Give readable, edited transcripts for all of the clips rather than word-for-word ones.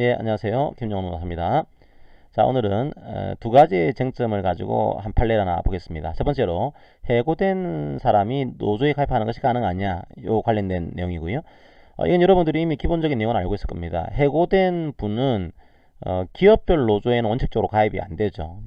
예, 안녕하세요. 김영노입니다. 자, 오늘은 두 가지의 쟁점을 가지고 한 판례를 하나 보겠습니다. 첫 번째로 해고된 사람이 노조에 가입하는 것이 가능하냐, 요 관련된 내용이고요. 이건 여러분들이 이미 기본적인 내용을 알고 있을 겁니다. 해고된 분은 기업별 노조에는 원칙적으로 가입이 안 되죠.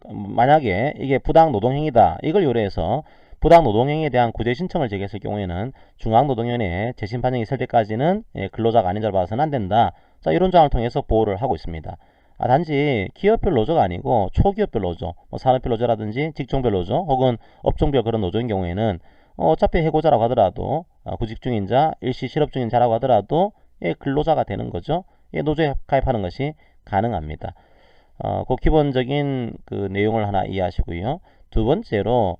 만약에 이게 부당 노동행위다, 이걸 요래해서 부당 노동행위에 대한 구제 신청을 제기했을 경우에는 중앙노동위원회에 재심 판정이 있을 때까지는 근로자가 아닌 자를 봐서는 안 된다. 자, 이런 조항을 통해서 보호를 하고 있습니다. 단지 기업별 노조가 아니고 초기업별 노조, 산업별 노조라든지 직종별 노조 혹은 업종별 그런 노조인 경우에는 어차피 해고자라고 하더라도 구직 중인자, 일시 실업 중인자라고 하더라도 근로자가 되는 거죠. 노조에 가입하는 것이 가능합니다. 그 기본적인 그 내용을 하나 이해하시고요. 두 번째로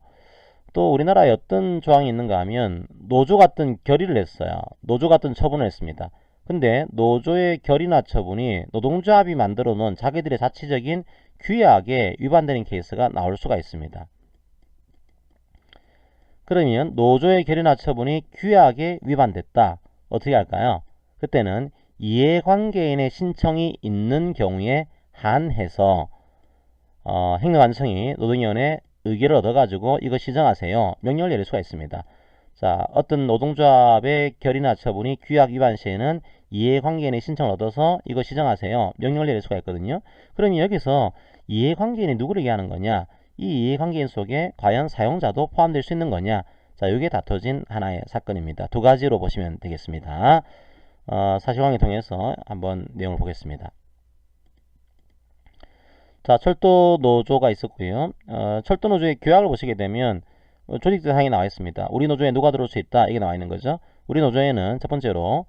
또 우리나라에 어떤 조항이 있는가 하면 노조 같은 결의를 했어요. 노조 같은 처분을 했습니다. 근데 노조의 결의나 처분이 노동조합이 만들어 놓은 자기들의 자치적인 규약에 위반되는 케이스가 나올 수가 있습니다. 그러면 노조의 결의나 처분이 규약에 위반됐다. 어떻게 할까요? 그때는 이해관계인의 신청이 있는 경우에 한해서 행정안청이 노동위원회 의결을 얻어가지고 이거 시정하세요. 명령을 내릴 수가 있습니다. 자, 어떤 노동조합의 결의나 처분이 규약 위반 시에는 이해관계인의 신청을 얻어서 이거 시정하세요. 명령을 내릴 수가 있거든요. 그러면 여기서 이해관계인이 누구를 얘기하는 거냐? 이 이해관계인 속에 과연 사용자도 포함될 수 있는 거냐? 자, 이게 다퉈진 하나의 사건입니다. 두 가지로 보시면 되겠습니다. 사실관계 통해서 한번 내용을 보겠습니다. 자, 철도 노조가 있었고요. 철도 노조의 규약을 보시게 되면 조직 대상이 나와 있습니다. 우리 노조에 누가 들어올 수 있다, 이게 나와 있는 거죠. 우리 노조에는 첫 번째로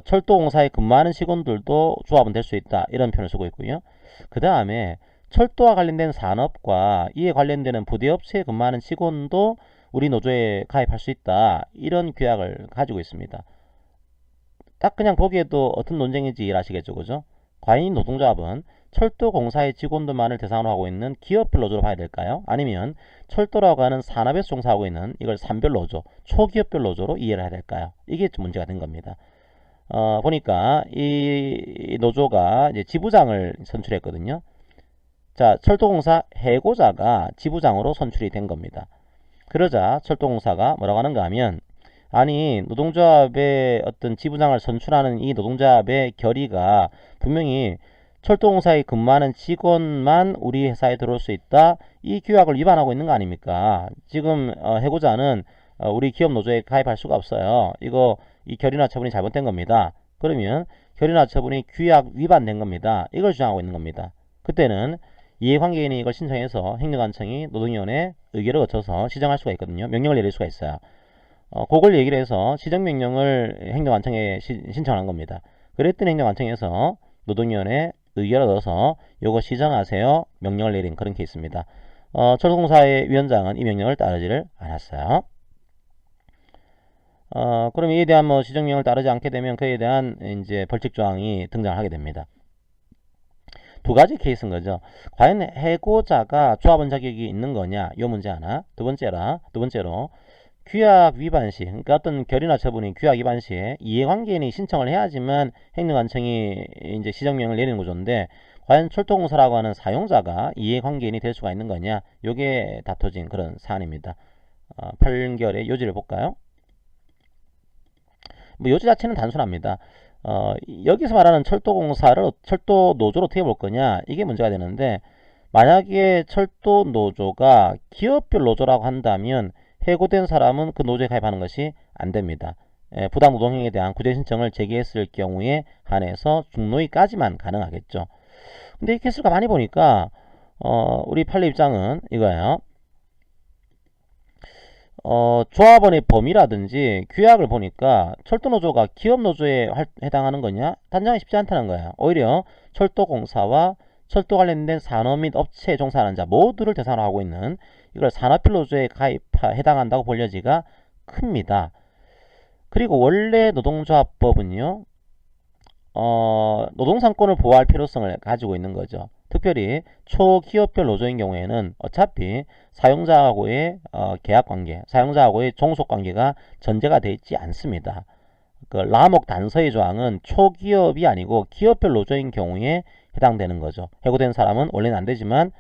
철도공사에 근무하는 직원들도 조합은 될 수 있다, 이런 표현을 쓰고 있고요. 그 다음에 철도와 관련된 산업과 이에 관련되는 부대업체에 근무하는 직원도 우리 노조에 가입할 수 있다, 이런 규약을 가지고 있습니다. 딱 그냥 보기에도 어떤 논쟁인지 아시겠죠, 그죠? 과연 이 노동조합은 철도공사의 직원들만을 대상으로 하고 있는 기업별 노조로 봐야 될까요? 아니면 철도라고 하는 산업에서 종사하고 있는 이걸 산별 노조, 초기업별 노조로 이해를 해야 될까요? 이게 문제가 된 겁니다. 보니까 이 노조가 이제 지부장을 선출했거든요. 자, 철도공사 해고자가 지부장으로 선출이 된 겁니다. 그러자 철도공사가 뭐라고 하는가 하면, 아니, 노동조합의 어떤 지부장을 선출하는 이 노동조합의 결의가 분명히 철도공사에 근무하는 직원만 우리 회사에 들어올 수 있다, 이 규약을 위반하고 있는 거 아닙니까? 지금 해고자는 우리 기업 노조에 가입할 수가 없어요. 이 결의나 처분이 잘못된 겁니다. 그러면 결의나 처분이 규약 위반된 겁니다. 이걸 주장하고 있는 겁니다. 그때는 이해관계인이 이걸 신청해서 행정안청이 노동위원회 의결을 거쳐서 시정할 수가 있거든요. 명령을 내릴 수가 있어요. 그걸 얘기를 해서 시정명령을 행정안청에 신청한 겁니다. 그랬더니 행정안청에서 노동위원회 의결을 얻어서 요거 시정하세요, 명령을 내린 그런 케이스입니다. 철도공사의 위원장은 이 명령을 따르지를 않았어요. 그럼 이에 대한 시정명령을 따르지 않게 되면 그에 대한 이제 벌칙 조항이 등장하게 됩니다. 두 가지 케이스인 거죠. 과연 해고자가 조합원 자격이 있는 거냐, 요 문제 하나. 두 번째로 규약 위반 시, 그러니까 어떤 결의나 처분이 규약 위반 시에 이해관계인이 신청을 해야지만 행정안청이 이제 시정명령을 내리는 구조인데, 과연 철도공사라고 하는 사용자가 이해관계인이 될 수가 있는 거냐, 요게 다퉈진 그런 사안입니다. 판결의 요지를 볼까요? 요지 자체는 단순합니다. 여기서 말하는 철도공사를 철도 노조로 어떻게 볼 거냐, 이게 문제가 되는데, 만약에 철도 노조가 기업별 노조라고 한다면 해고된 사람은 그 노조에 가입하는 것이 안 됩니다. 부당 노동행위에 대한 구제 신청을 제기했을 경우에 한해서 중노위까지만 가능하겠죠. 근데 이 케이스가 많이 보니까 우리 판례 입장은 이거예요. 조합원의 범위라든지 규약을 보니까 철도노조가 기업노조에 해당하는 거냐, 단정하기 쉽지 않다는 거예요. 오히려 철도공사와 철도 관련된 산업 및 업체에 종사하는 자 모두를 대상으로 하고 있는 이걸 산업별 노조에 해당한다고 볼 여지가 큽니다. 그리고 원래 노동조합법은요, 노동상권을 보호할 필요성을 가지고 있는 거죠. 특별히 초기업별 노조인 경우에는 어차피 사용자하고의 계약관계, 사용자하고의 종속관계가 전제가 되어 있지 않습니다. 그 라목 단서의 조항은 초기업이 아니고 기업별 노조인 경우에 해당되는 거죠. 해고된 사람은 원래는 안 되지만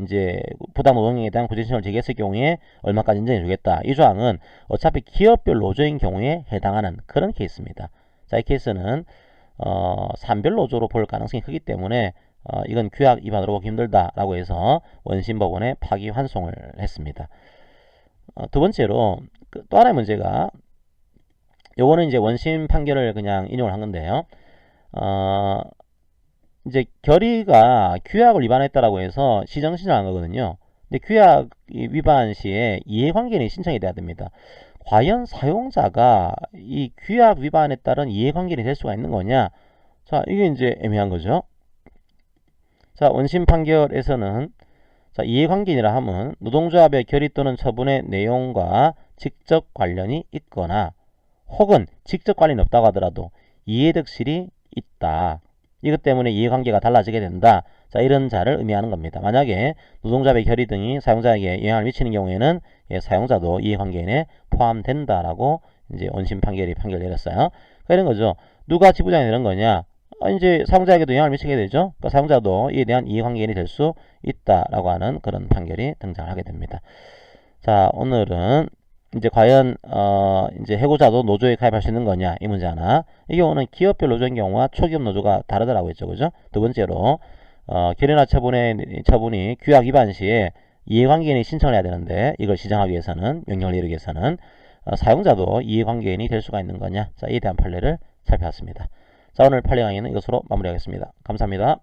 이제 부당 노동행위에 대한 구제 신청을 제기했을 경우에 얼마까지 인정해 주겠다. 이 조항은 어차피 기업별 노조인 경우에 해당하는 그런 케이스입니다. 자, 이 케이스는 산별 노조로 볼 가능성이 크기 때문에 이건 규약 위반으로 보기 힘들다라고 해서 원심법원에 파기환송을 했습니다. 두 번째로 또 하나의 문제가 요거는 이제 원심 판결을 그냥 인용을 한 건데요. 이제 결의가 규약을 위반했다라고 해서 시정 신청한 거거든요. 근데 규약 위반 시에 이해관계인이 신청이 돼야 됩니다. 과연 사용자가 이 규약 위반에 따른 이해관계인이 될 수가 있는 거냐? 자, 이게 이제 애매한 거죠. 자, 원심 판결에서는 자, 이해관계인이라 하면 노동조합의 결의 또는 처분의 내용과 직접 관련이 있거나 혹은 직접 관련이 없다고 하더라도 이해득실이 있다. 이것 때문에 이해관계가 달라지게 된다. 자, 이런 자를 의미하는 겁니다. 만약에 노동조합의 결의 등이 사용자에게 영향을 미치는 경우에는 사용자도 이해관계인에 포함된다라고 이제 원심 판결이 판결 내렸어요. 그러니까 이런 거죠. 누가 지부장이 되는 거냐? 이제 사용자에게도 영향을 미치게 되죠. 그러니까 사용자도 이에 대한 이해관계인이 될 수 있다라고 하는 그런 판결이 등장하게 됩니다. 자, 오늘은 이제 과연 이제 해고자도 노조에 가입할 수 있는 거냐 이 문제 하나. 이 경우는 기업별 노조인 경우와 초기업 노조가 다르더라고 했죠, 그죠? 두 번째로 결의나 처분이 규약 위반 시에 이해관계인이 신청을 해야 되는데 이걸 시정하기 위해서는 명령을 내리기 위해서는 사용자도 이해관계인이 될 수가 있는 거냐. 자, 이에 대한 판례를 살펴봤습니다. 자, 오늘 판례 강의는 이것으로 마무리하겠습니다. 감사합니다.